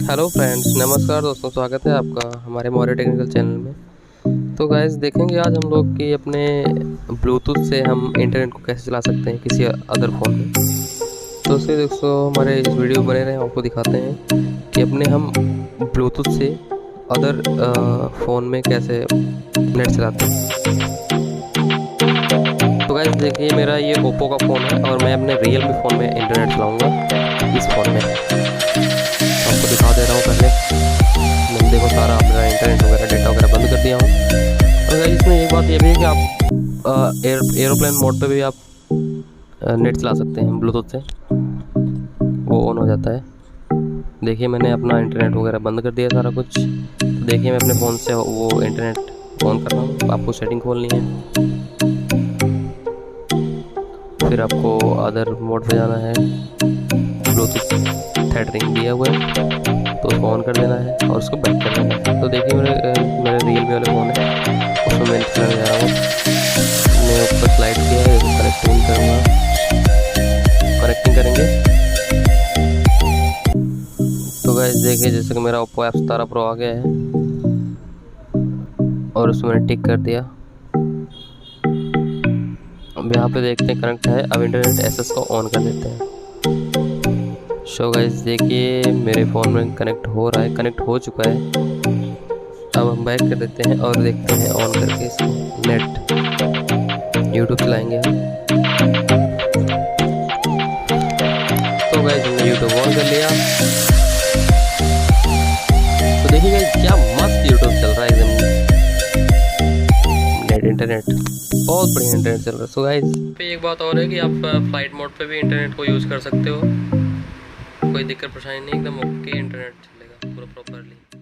Hello friends, नमस्कार दोस्तों, स्वागत है आपका हमारे मौर्य टेक्निकल चैनल में। तो गाइस देखेंगे आज हम लोग कि अपने ब्लूटूथ से हम इंटरनेट को कैसे चला सकते हैं किसी अदर फ़ोन में। तो उससे दोस्तों हमारे इस वीडियो बने रहें, आपको दिखाते हैं कि अपने हम ब्लूटूथ से अदर फ़ोन में कैसे नेट चलाते हैं। तो गाइस देखिए, मेरा ये ओप्पो का फ़ोन है और मैं अपने रियलमी फ़ोन में इंटरनेट चलाऊँगा इस फ़ोन में। आपको दिखा दे रहा हूँ पहले। मैंने देखो सारा अपना इंटरनेट वगैरह डेटा वगैरह बंद कर दिया हूँ। और इसमें एक बात ये भी है कि आप एरोप्लेन मोड पे भी आप नेट चला सकते हैं ब्लूटूथ से, वो ऑन हो जाता है। देखिए मैंने अपना इंटरनेट वगैरह बंद कर दिया सारा कुछ। तो देखिए मैं अपने फ़ोन से वो इंटरनेट ऑन कर रहा हूँ। आपको सेटिंग खोलनी है, फिर आपको अदर मोड पे जाना है। ब्लूटूथ थ्रेडरिंग दिया हुआ है तो उसको ऑन कर देना है और उसको बैक कर देना है। तो देखिए मेरे रियलमी वाले फ़ोन है, उसमें मैं चलाने जा रहा हूँ। मैं ऊपर स्लाइड किया है, कनेक्टिंग करूँगा, कनेक्टिंग करेंगे। तो गाइस देखिए जैसे कि मेरा ओप्पो F17 Pro आ गया है और उसमें मैंने टिक कर दिया। अब यहाँ पे देखते हैं कनेक्ट है। अब इंटरनेट एक्सेस को ऑन कर देते हैं। शो गाइस देखिए मेरे फ़ोन में कनेक्ट हो रहा है, कनेक्ट हो चुका है। अब हम बैक कर देते हैं और देखते हैं ऑन करके इसको नेट यूट्यूब चलाएंगे हम। तो गाइस हमने यूट्यूब ऑन कर लिया। तो देखिए गाइस क्या मस्त यूट्यूब चल रहा है एकदम। नेट इंटरनेट बहुत बढ़िया इंटरनेट चल रहा है। सो गाइस पे एक बात और है कि आप फ्लाइट मोड पे भी इंटरनेट को यूज़ कर सकते हो, कोई दिक्कत परेशानी नहीं, एकदम ओके इंटरनेट चलेगा पूरा प्रॉपरली।